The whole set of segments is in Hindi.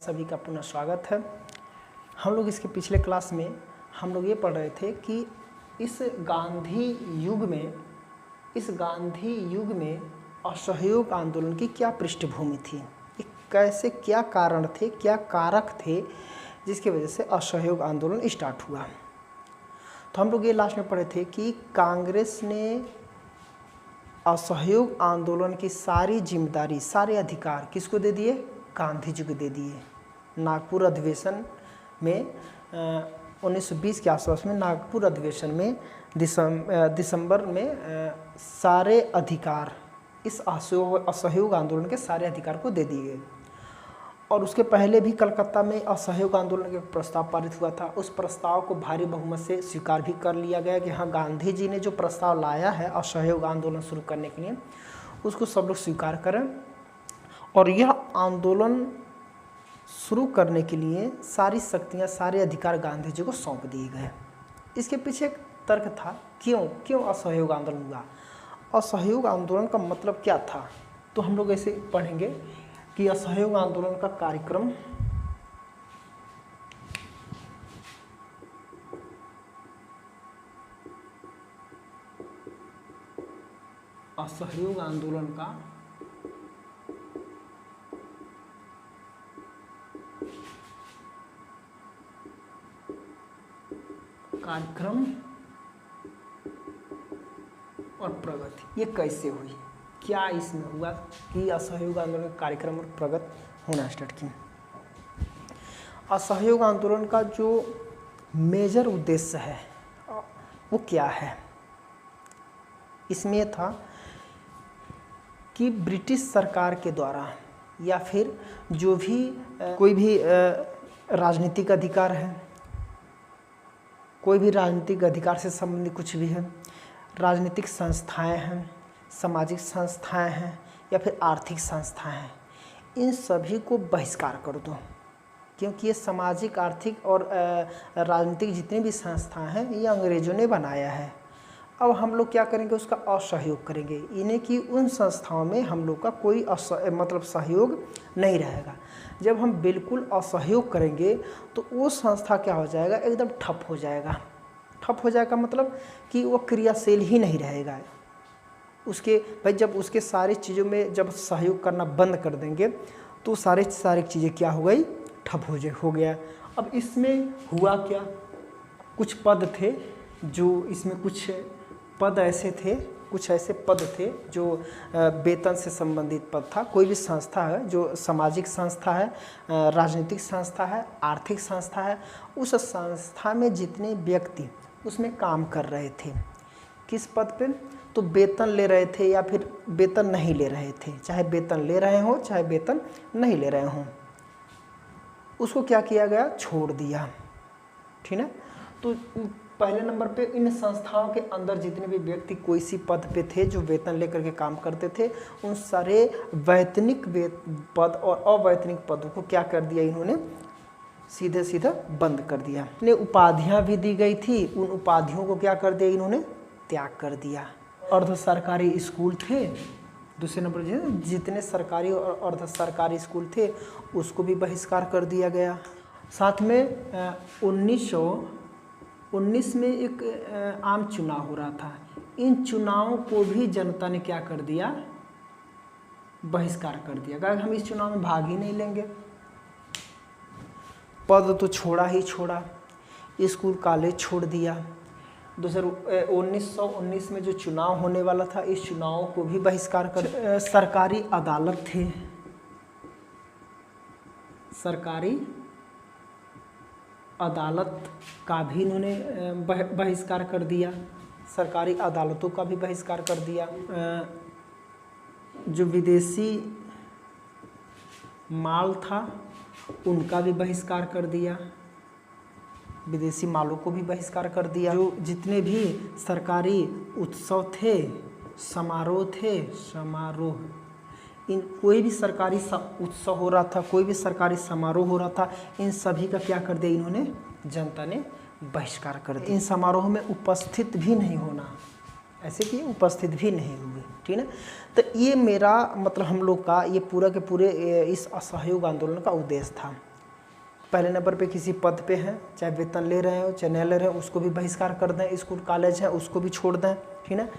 सभी का पुनः स्वागत है। हम लोग इसके पिछले क्लास में हम लोग ये पढ़ रहे थे कि इस गांधी युग में असहयोग आंदोलन की क्या पृष्ठभूमि थी, ये कैसे क्या कारण थे, क्या कारक थे जिसकी वजह से असहयोग आंदोलन स्टार्ट हुआ। तो हम लोग ये लास्ट में पढ़े थे कि कांग्रेस ने असहयोग आंदोलन की सारी जिम्मेदारी, सारे अधिकार किसको दे दिए? गांधी जी को दे दिए। नागपुर अधिवेशन में 1920 के आसपास में नागपुर अधिवेशन में दिसंबर में सारे अधिकार इस असहयोग आंदोलन के सारे अधिकार को दे दिए गए। और उसके पहले भी कलकत्ता में असहयोग आंदोलन का प्रस्ताव पारित हुआ था। उस प्रस्ताव को भारी बहुमत से स्वीकार भी कर लिया गया कि हाँ, गांधी जी ने जो प्रस्ताव लाया है असहयोग आंदोलन शुरू करने के लिए, उसको सब लोग स्वीकार करें। और यह आंदोलन शुरू करने के लिए सारी शक्तियाँ, सारे अधिकार गांधी जी को सौंप दिए गए। इसके पीछे एक तर्क था, क्यों असहयोग आंदोलन हुआ, असहयोग आंदोलन का मतलब क्या था। तो हम लोग ऐसे पढ़ेंगे कि असहयोग आंदोलन का कार्यक्रम और प्रगति ये कैसे हुई, क्या इसमें हुआ कि असहयोग आंदोलन का कार्यक्रम और प्रगति होना स्टार्ट की। असहयोग आंदोलन का जो मेजर उद्देश्य है वो क्या है, इसमें यह था कि ब्रिटिश सरकार के द्वारा या फिर जो भी कोई भी राजनीतिक अधिकार है, कोई भी राजनीतिक अधिकार से संबंधित कुछ भी है, राजनीतिक संस्थाएं हैं, सामाजिक संस्थाएं हैं या फिर आर्थिक संस्थाएं हैं, इन सभी को बहिष्कार कर दो। क्योंकि ये सामाजिक, आर्थिक और राजनीतिक जितने भी संस्थाएं हैं ये अंग्रेज़ों ने बनाया है। अब हम लोग क्या करेंगे, उसका असहयोग करेंगे, इन्हें कि उन संस्थाओं में हम लोग का कोई सहयोग नहीं रहेगा। जब हम बिल्कुल असहयोग करेंगे तो वो संस्था क्या हो जाएगा, एकदम ठप हो जाएगा। ठप हो जाएगा मतलब कि वो क्रियाशील ही नहीं रहेगा। उसके भाई जब उसके सारी चीज़ों में जब सहयोग करना बंद कर देंगे तो सारी चीज़ें क्या हो गई, ठप हो गया। अब इसमें हुआ क्या, कुछ पद थे जो इसमें कुछ ऐसे पद थे जो वेतन से संबंधित पद था। कोई भी संस्था है जो सामाजिक संस्था है, राजनीतिक संस्था है, आर्थिक संस्था है, उस संस्था में जितने व्यक्ति उसमें काम कर रहे थे, किस पद पे, तो वेतन ले रहे थे या फिर वेतन नहीं ले रहे थे, चाहे वेतन ले रहे हो चाहे वेतन नहीं ले रहे हों, उसको क्या किया गया, छोड़ दिया। ठीक है। तो पहले नंबर पे इन संस्थाओं के अंदर जितने भी व्यक्ति कोई सी पद पे थे जो वेतन लेकर के काम करते थे, उन सारे वैतनिक पद और अवैतनिक पदों को क्या कर दिया, इन्होंने सीधे बंद कर दिया। इन्हें उपाधियां भी दी गई थी, उन उपाधियों को क्या कर दिया, इन्होंने त्याग कर दिया। अर्ध सरकारी स्कूल थे, दूसरे नंबर जितने सरकारी और अर्ध सरकारी स्कूल थे उसको भी बहिष्कार कर दिया गया। साथ में 1919 में एक आम चुनाव हो रहा था, इन चुनावों को भी जनता ने क्या कर दिया, बहिष्कार कर दिया। अगर हम इस चुनाव में भाग ही नहीं लेंगे, पद तो छोड़ा ही छोड़ा, स्कूल कॉलेज छोड़ दिया। 1919 में जो चुनाव होने वाला था, इस चुनाव को भी बहिष्कार कर। सरकारी अदालत थे, सरकारी अदालत का भी इन्होंने बहिष्कार कर दिया, सरकारी अदालतों का भी बहिष्कार कर दिया। जो विदेशी माल था उनका भी बहिष्कार कर दिया, विदेशी मालों को भी बहिष्कार कर दिया। जो जितने भी सरकारी उत्सव थे, समारोह, इन कोई भी सरकारी उत्सव हो रहा था, कोई भी सरकारी समारोह हो रहा था, इन सभी का क्या कर दिया इन्होंने, जनता ने बहिष्कार कर दिया। इन समारोह में उपस्थित भी नहीं होना, ऐसे कि उपस्थित भी नहीं हुए। ठीक है। तो ये मेरा मतलब हम लोग का ये पूरा के पूरे इस असहयोग आंदोलन का उद्देश्य था पहले नंबर पे किसी पद पे हैं, चाहे वेतन ले रहे हो चाहे नहीं ले रहे हो, उसको भी बहिष्कार कर दें। स्कूल कॉलेज है उसको भी छोड़ दें, ठीक है।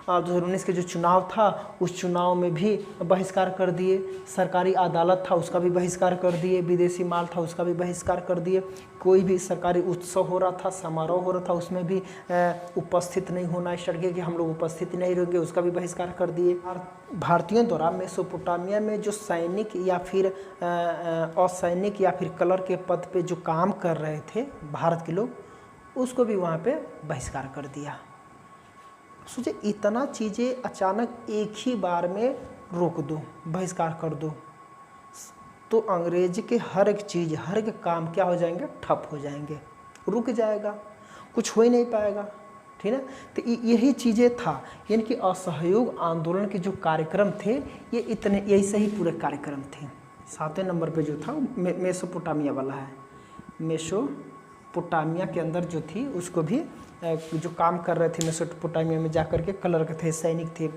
2019 के जो चुनाव था उस चुनाव में भी बहिष्कार कर दिए। सरकारी अदालत था उसका भी बहिष्कार कर दिए। विदेशी माल था उसका भी बहिष्कार कर दिए। कोई भी सरकारी उत्सव हो रहा था, समारोह हो रहा था, उसमें भी उपस्थित नहीं होना स्टार्ट किया कि हम लोग उपस्थित नहीं रहेंगे, उसका भी बहिष्कार कर दिए। भारतीयों द्वारा मेसोपोटामिया में जो सैनिक या फिर असैनिक या फिर कलर के पद पे जो काम कर रहे थे भारत के लोग, उसको भी वहाँ पे बहिष्कार कर दिया। सोचे इतना चीज़ें अचानक एक ही बार में रोक दो, बहिष्कार कर दो, तो अंग्रेज के हर एक चीज़ हर एक काम क्या हो जाएंगे, ठप हो जाएंगे, रुक जाएगा, कुछ हो ही नहीं पाएगा, ठीक है। तो यही चीज़ें था, यानी कि असहयोग आंदोलन के जो कार्यक्रम थे ये इतने यही सही पूरे कार्यक्रम थे। 7वें नंबर पे जो था मेसोपोटामिया वाला है। मेसोपोटामिया के अंदर जो थी उसको भी जो काम कर रहे थे मेसोपोटामिया में जाकर के कलर के थे, सैनिक थे,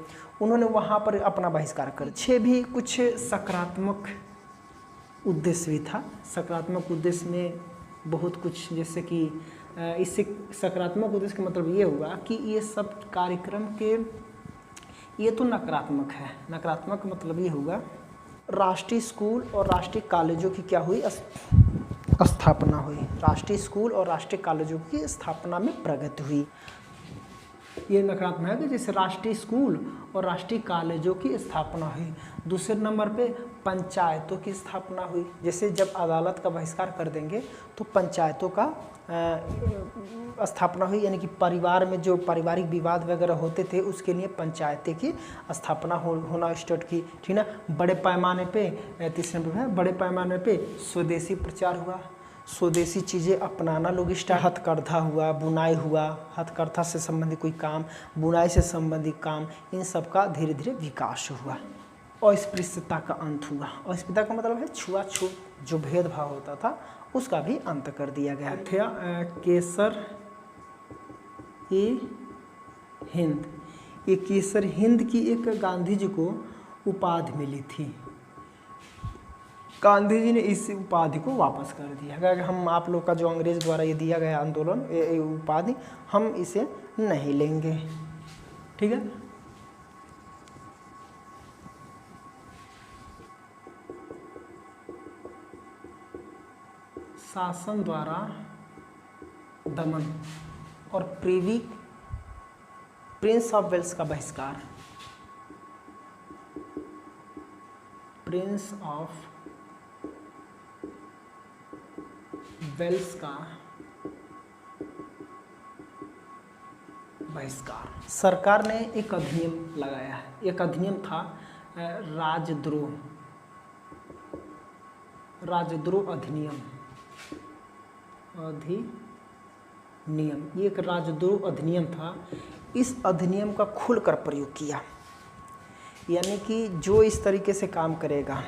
उन्होंने वहाँ पर अपना बहिष्कार कर। पीछे भी कुछ सकारात्मक उद्देश्य भी था। सकारात्मक उद्देश्य में बहुत कुछ, जैसे कि इससे सकारात्मक उद्देश्य का मतलब ये हुआ कि ये सब कार्यक्रम के, ये तो नकारात्मक है। नकारात्मक मतलब ये हुआ राष्ट्रीय स्कूल और राष्ट्रीय कॉलेजों की क्या हुई, स्थापना हुई। राष्ट्रीय स्कूल और राष्ट्रीय कॉलेजों की स्थापना में प्रगति हुई। ये नकारात्मक है कि जैसे राष्ट्रीय स्कूल और राष्ट्रीय कॉलेजों की स्थापना हुई। दूसरे नंबर पे पंचायतों की स्थापना हुई। जैसे जब अदालत का बहिष्कार कर देंगे तो पंचायतों का स्थापना हुई, यानी कि परिवार में जो पारिवारिक विवाद वगैरह होते थे उसके लिए पंचायतें की स्थापना होना स्टार्ट की, ठीक ना। बड़े पैमाने पे, तीसरे नंबर है, बड़े पैमाने पे स्वदेशी प्रचार हुआ। स्वदेशी चीज़ें अपनाना लोग स्टार्ट, हथकरघा हुआ, बुनाई हुआ, हथकरघा से संबंधित कोई काम, बुनाई से संबंधित काम, इन सब का धीरे धीरे विकास हुआ। अस्पृश्यता का अंत हुआ। अस्पृश्यता का मतलब है छुआछूत, जो भेदभाव होता था उसका भी अंत कर दिया गया था। केसर-ए-हिंद, ये केसर हिंद की एक गांधी जी को उपाधि मिली थी। गांधी जी ने इस उपाधि को वापस कर दिया, अगर हम आप लोग का जो अंग्रेज द्वारा ये दिया गया आंदोलन, ये उपाधि हम इसे नहीं लेंगे, ठीक है। शासन द्वारा दमन और प्रिंस ऑफ वेल्स का बहिष्कार। प्रिंस ऑफ वेल्स का बहिष्कार। सरकार ने एक अधिनियम लगाया है। एक अधिनियम था राजद्रोह अधिनियम। ये एक राजद्रोह अधिनियम था। इस अधिनियम का खुलकर प्रयोग किया, यानी कि जो इस तरीके से काम करेगा,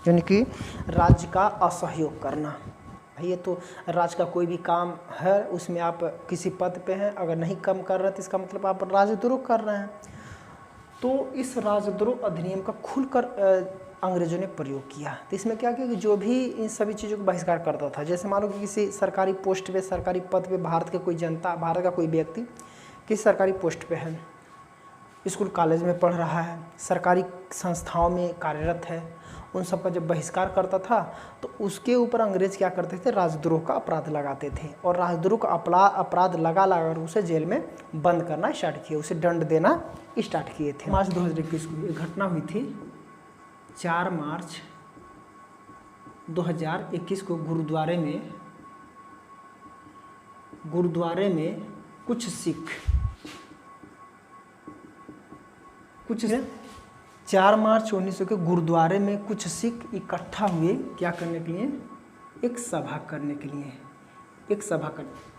यानी कि राज्य का असहयोग करना। भाई ये तो राज्य का कोई भी काम है, उसमें आप किसी पद पे हैं, अगर नहीं कम कर रहे हैं तो इसका मतलब आप राजद्रोह कर रहे हैं। तो इस राजद्रोह अधिनियम का खुलकर अंग्रेजों ने प्रयोग किया। तो इसमें क्या किया कि जो भी इन सभी चीज़ों को बहिष्कार करता था, जैसे मान लो कि किसी सरकारी पोस्ट पे, सरकारी पद पे भारत के कोई जनता, भारत का कोई व्यक्ति किसी सरकारी पोस्ट पे है, स्कूल कॉलेज में पढ़ रहा है, सरकारी संस्थाओं में कार्यरत है, उन सब का जब बहिष्कार करता था तो उसके ऊपर अंग्रेज क्या करते थे, राजद्रोह का अपराध लगाते थे। और राजद्रोह का अपराध लगा कर उसे जेल में बंद करना स्टार्ट किए, उसे दंड देना स्टार्ट किए थे। मार्च 2021 को एक घटना हुई थी। 4 मार्च 2021 को गुरुद्वारे में कुछ सिख 4 मार्च 1900 के गुरुद्वारे में कुछ सिख इकट्ठा हुए, क्या करने के लिए, एक सभा करने के लिए।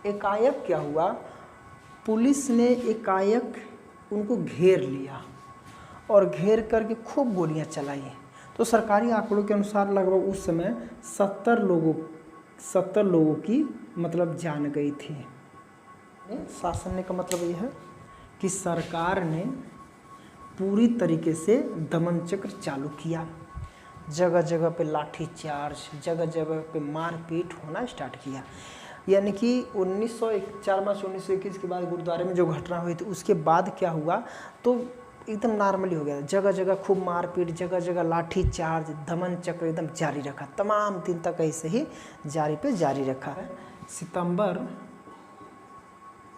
एकाएक क्या हुआ, पुलिस ने एकाएक उनको घेर लिया और घेर करके खूब गोलियां चलाई। तो सरकारी आंकड़ों के अनुसार लगभग उस समय 70 लोगों की मतलब जान गई थी। शासन ने का मतलब ये है कि सरकार ने पूरी तरीके से दमन चक्र चालू किया। जगह जगह पे लाठी चार्ज, जगह जगह पे मारपीट होना स्टार्ट किया। यानी कि 4 मार्च 1921 के बाद गुरुद्वारे में जो घटना हुई थी उसके बाद क्या हुआ, तो एकदम नॉर्मली हो गया। जगह जगह खूब मारपीट, जगह जगह लाठी चार्ज, दमन चक्र एकदम जारी रखा, तमाम दिन तक ऐसे ही जारी रखा है। सितंबर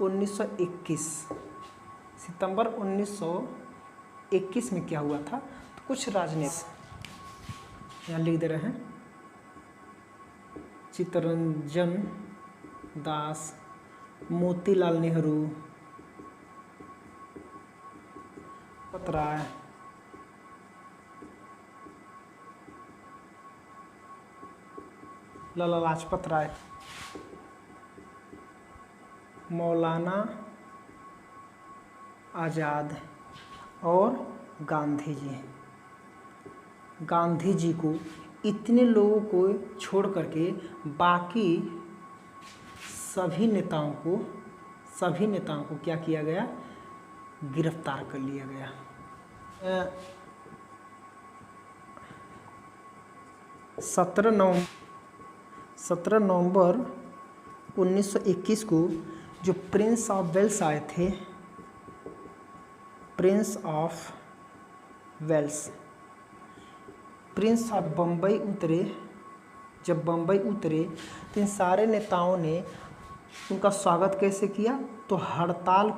1921 में क्या हुआ था, तो कुछ राजनेता यहाँ लिख दे रहे हैं, चित्तरंजन दास, मोतीलाल नेहरू, राय, लाला लाजपत राय, मौलाना आज़ाद और गांधी जी को, इतने लोगों को छोड़ करके बाकी सभी नेताओं को क्या किया गया, गिरफ्तार कर लिया गया। 17 नवंबर 1921 को जो प्रिंस ऑफ वेल्स आए थे, प्रिंस ऑफ बम्बई उतरे। जब बम्बई उतरे तो इन सारे नेताओं ने उनका स्वागत कैसे किया, तो हड़ताल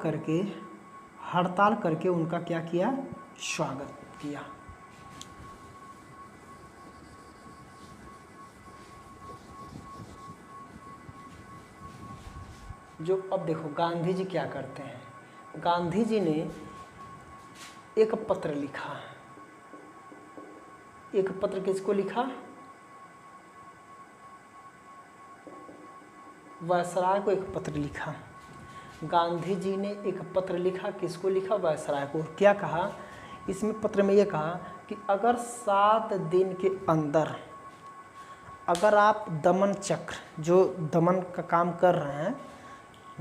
करके उनका क्या किया, स्वागत किया। जो अब देखो गांधी जी क्या करते हैं, गांधी जी ने एक पत्र लिखा। एक पत्र किसको लिखा, वायसराय को एक पत्र लिखा। गांधी जी ने एक पत्र लिखा, किसको लिखा, वायसराय को। क्या कहा इसमें पत्र में, ये कहा कि अगर 7 दिन के अंदर अगर आप दमन चक्र, जो दमन का काम कर रहे हैं,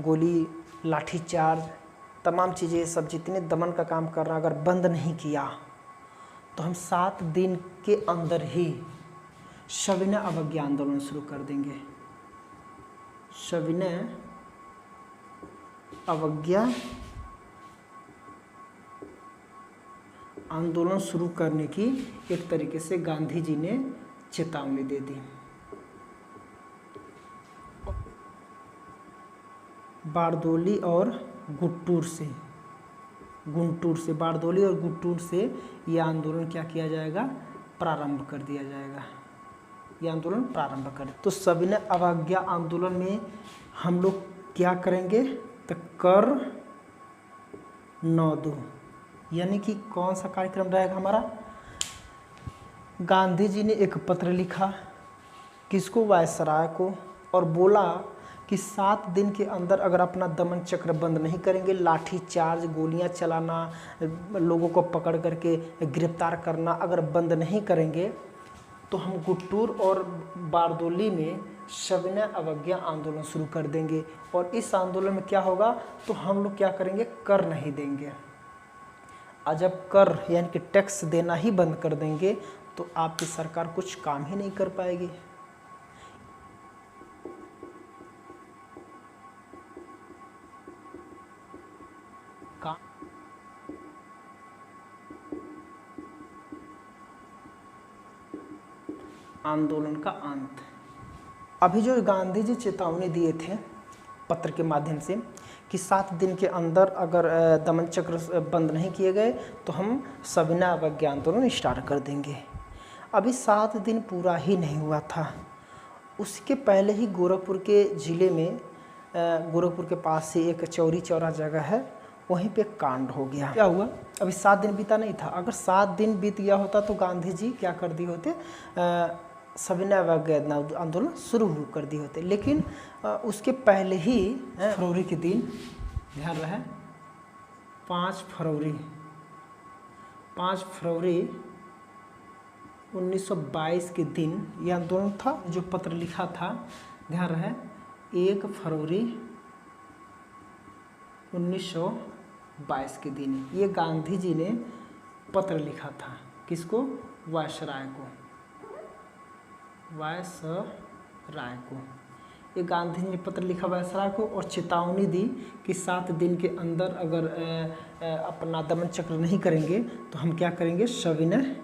गोली लाठीचार्ज तमाम चीज़ें सब जितने दमन का काम कर रहे हैं, अगर बंद नहीं किया तो हम 7 दिन के अंदर ही सविनय अवज्ञा आंदोलन शुरू कर देंगे। सविनय अवज्ञा आंदोलन शुरू करने की एक तरीके से गांधी जी ने चेतावनी दे दी। बारदोली और गुंटूर से बारदोली और गुंटूर से ये आंदोलन क्या किया जाएगा, प्रारंभ कर दिया जाएगा। ये आंदोलन प्रारंभ करें तो सविनय अवज्ञा आंदोलन में हम लोग क्या करेंगे, तो कर न दो, यानी कि कौन सा कार्यक्रम रहेगा हमारा। गांधी जी ने एक पत्र लिखा, किसको, वायसराय को, और बोला कि 7 दिन के अंदर अगर अपना दमन चक्र बंद नहीं करेंगे, लाठी चार्ज, गोलियां चलाना, लोगों को पकड़ करके गिरफ्तार करना अगर बंद नहीं करेंगे, तो हम गुंटूर और बारदोली में सविनय अवज्ञा आंदोलन शुरू कर देंगे। और इस आंदोलन में क्या होगा, तो हम लोग क्या करेंगे, कर नहीं देंगे। और जब कर यानी कि टैक्स देना ही बंद कर देंगे तो आपकी सरकार कुछ काम ही नहीं कर पाएगी। आंदोलन का अंत। अभी जो गांधी जी चेतावनी दिए थे पत्र के माध्यम से कि 7 दिन के अंदर अगर दमन चक्र बंद नहीं किए गए तो हम सविनय अवज्ञा आंदोलन स्टार्ट कर देंगे। अभी 7 दिन पूरा ही नहीं हुआ था, उसके पहले ही गोरखपुर के ज़िले में, गोरखपुर के पास से एक चौरी चौरा जगह है, वहीं पे कांड हो गया। क्या हुआ, अभी 7 दिन बीता नहीं था। अगर 7 दिन बीत गया होता तो गांधी जी क्या कर दिए होते, सविनय अवज्ञा आंदोलन शुरू कर दिए होते। लेकिन उसके पहले ही फरवरी के दिन, ध्यान रहे 5 फरवरी 1922 के दिन यह आंदोलन था। जो पत्र लिखा था, ध्यान रहे 1 फरवरी 1922 के दिन ये गांधी जी ने पत्र लिखा था। किसको, वायसराय को। वायसराय को। ये गांधी जी ने पत्र लिखा वायसराय को और चेतावनी दी कि 7 दिन के अंदर अगर अपना दमन चक्र नहीं करेंगे तो हम क्या करेंगे, सविनय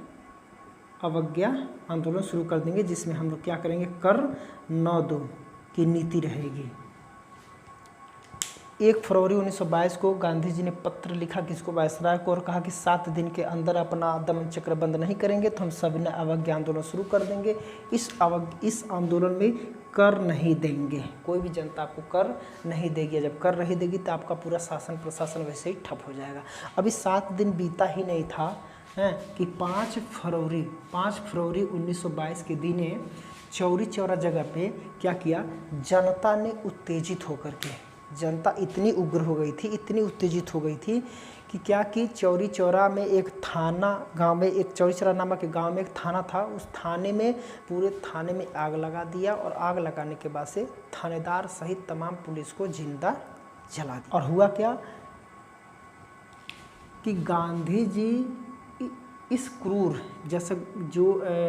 अवज्ञा आंदोलन शुरू कर देंगे, जिसमें हम लोग क्या करेंगे, कर न दो की नीति रहेगी। 1 फरवरी 1922 को गांधी जी ने पत्र लिखा किसको, वायसराय को, और कहा कि 7 दिन के अंदर अपना दमन चक्र बंद नहीं करेंगे तो हम सविनय अवज्ञा आंदोलन शुरू कर देंगे। इस आंदोलन में कर नहीं देंगे, कोई भी जनता आपको कर नहीं देगी। जब कर नहीं देगी तो आपका पूरा शासन प्रशासन वैसे ही ठप हो जाएगा। अभी 7 दिन बीता ही नहीं था कि 5 फरवरी 1922 के दिन चौरी चौरा जगह पे क्या किया, जनता ने उत्तेजित होकर के, जनता इतनी उग्र हो गई थी, इतनी उत्तेजित हो गई थी कि क्या कि चौरी चौरा में एक थाना गांव में, एक चौरी चौरा नामक गांव में एक थाना था, उस थाने में पूरे थाने में आग लगा दिया और आग लगाने के बाद से थानेदार सहित तमाम पुलिस को जिंदा जला दिया। और हुआ क्या कि गांधी जी इस क्रूर, जैसे जो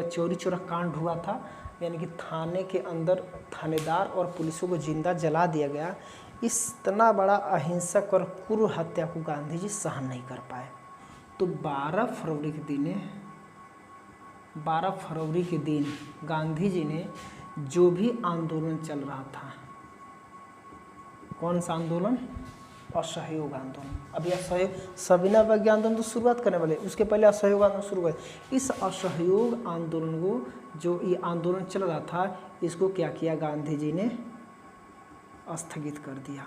चौरी चौरा कांड हुआ था, यानी कि थाने के अंदर थानेदार और पुलिसों को जिंदा जला दिया गया, इतना बड़ा अहिंसक और क्रूर हत्या को गांधी जी सहन नहीं कर पाए। तो 12 फरवरी के दिन गांधी जी ने जो भी आंदोलन चल रहा था, कौन सा आंदोलन, असहयोग आंदोलन। अभी असहयोग सविनय अवज्ञा आंदोलन तो शुरुआत करने वाले, उसके पहले असहयोग आंदोलन शुरू हुआ। इस असहयोग आंदोलन को, जो ये आंदोलन चल रहा था, इसको क्या किया, गांधी जी ने स्थगित कर दिया।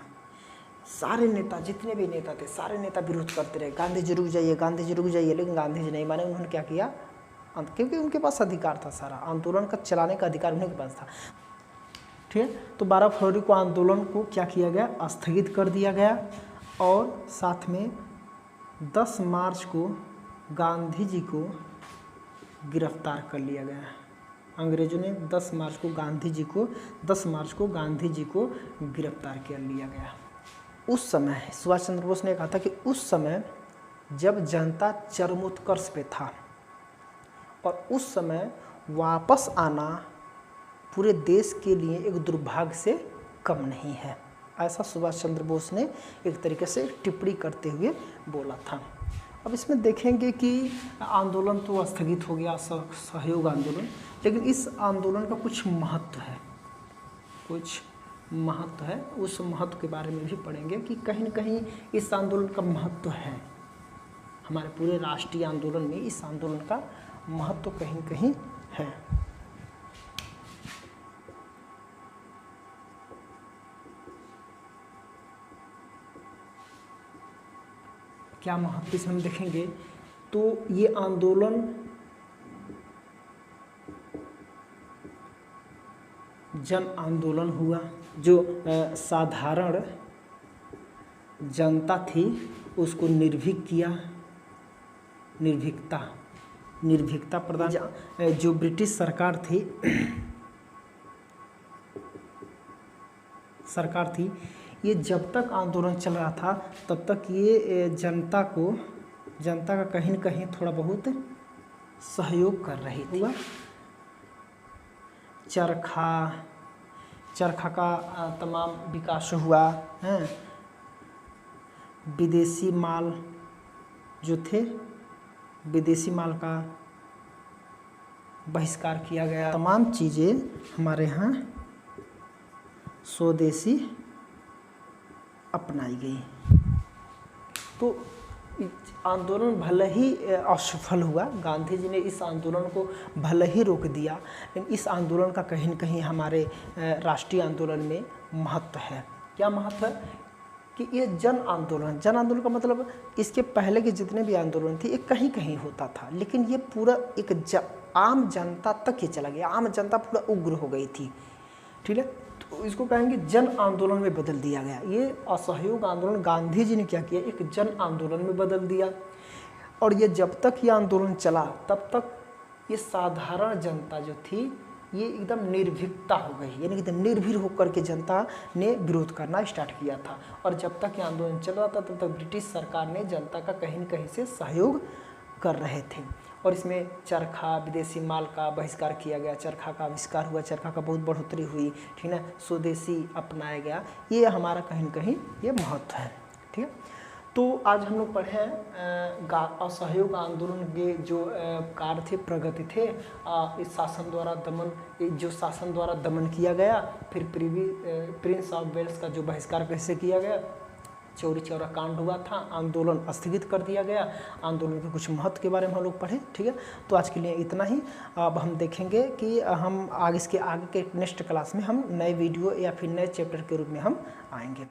सारे नेता, जितने भी नेता थे, सारे नेता विरोध करते रहे, गांधी जी रुक जाइए, गांधी जी रुक जाइए, लेकिन गांधी जी नहीं माने। उन्होंने क्या किया, क्योंकि उनके पास अधिकार था, सारा आंदोलन का चलाने का अधिकार उन्हीं के पास था। ठीक है, तो 12 फरवरी को आंदोलन को क्या किया गया, स्थगित कर दिया गया। और साथ में 10 मार्च को गांधी जी को गिरफ्तार कर लिया गया। अंग्रेजों ने 10 मार्च को गांधी जी को गिरफ्तार कर लिया गया। उस समय सुभाष चंद्र बोस ने कहा था कि उस समय जब जनता चरमोत्कर्ष पे था और उस समय वापस आना पूरे देश के लिए एक दुर्भाग्य से कम नहीं है, ऐसा सुभाष चंद्र बोस ने एक तरीके से टिप्पणी करते हुए बोला था। अब इसमें देखेंगे कि आंदोलन तो स्थगित हो गया, सहयोग आंदोलन, लेकिन इस आंदोलन का कुछ महत्व है, उस महत्व के बारे में भी पढ़ेंगे कि कहीं न कहीं इस आंदोलन का महत्व है। हमारे पूरे राष्ट्रीय आंदोलन में इस आंदोलन का महत्व कहीं न कहीं है। क्या महत्व इसमें हम देखेंगे तो ये आंदोलन जन आंदोलन हुआ। जो साधारण जनता थी उसको निर्भीकता प्रदान, जो ब्रिटिश सरकार थी, ये जब तक आंदोलन चल रहा था तब तक ये जनता का कहीं न कहीं थोड़ा बहुत सहयोग कर रही थी। चरखा का तमाम विकास हुआ है, विदेशी माल का बहिष्कार किया गया, तमाम चीज़ें हमारे यहाँ स्वदेशी अपनाई गई। तो आंदोलन भले ही असफल हुआ, गांधी जी ने इस आंदोलन को भले ही रोक दिया, लेकिन इस आंदोलन का कहीं न कहीं हमारे राष्ट्रीय आंदोलन में महत्व है। क्या महत्व है कि ये जन आंदोलन का मतलब इसके पहले के जितने भी आंदोलन थे ये कहीं कहीं होता था, लेकिन ये पूरा एक आम जनता तक ये चला गया, आम जनता पूरा उग्र हो गई थी। ठीक है, तो इसको कहेंगे जन आंदोलन में बदल दिया गया। ये असहयोग आंदोलन गांधी जी ने क्या किया, एक जन आंदोलन में बदल दिया। और ये जब तक ये आंदोलन चला तब तक ये साधारण जनता जो थी ये एकदम निर्भीकता हो गई, यानी एकदम निर्भीक होकर के जनता ने विरोध करना स्टार्ट किया था। और जब तक ये आंदोलन चल रहा था तब तक ब्रिटिश सरकार ने जनता का कहीं न कहीं से सहयोग कर रहे थे। और इसमें चरखा, विदेशी माल का बहिष्कार किया गया, चरखा का आविष्कार हुआ, चरखा का बहुत बढ़ोतरी हुई, ठीक है, स्वदेशी अपनाया गया। ये हमारा कहीं न कहीं ये महत्व है, ठीक है। तो आज हम लोग पढ़े हैं असहयोग आंदोलन के जो कार्य थे, प्रगति थे, इस शासन द्वारा दमन, जो शासन द्वारा दमन किया गया, फिर प्रिंस ऑफ वेल्स का जो बहिष्कार कैसे किया गया, चौरी चौरा कांड हुआ था, आंदोलन स्थगित कर दिया गया, आंदोलन के कुछ महत्व के बारे में हम लोग पढ़े, ठीक है। तो आज के लिए इतना ही। अब हम देखेंगे कि हम आगे इसके आगे के नेक्स्ट क्लास में हम नए वीडियो या फिर नए चैप्टर के रूप में हम आएंगे।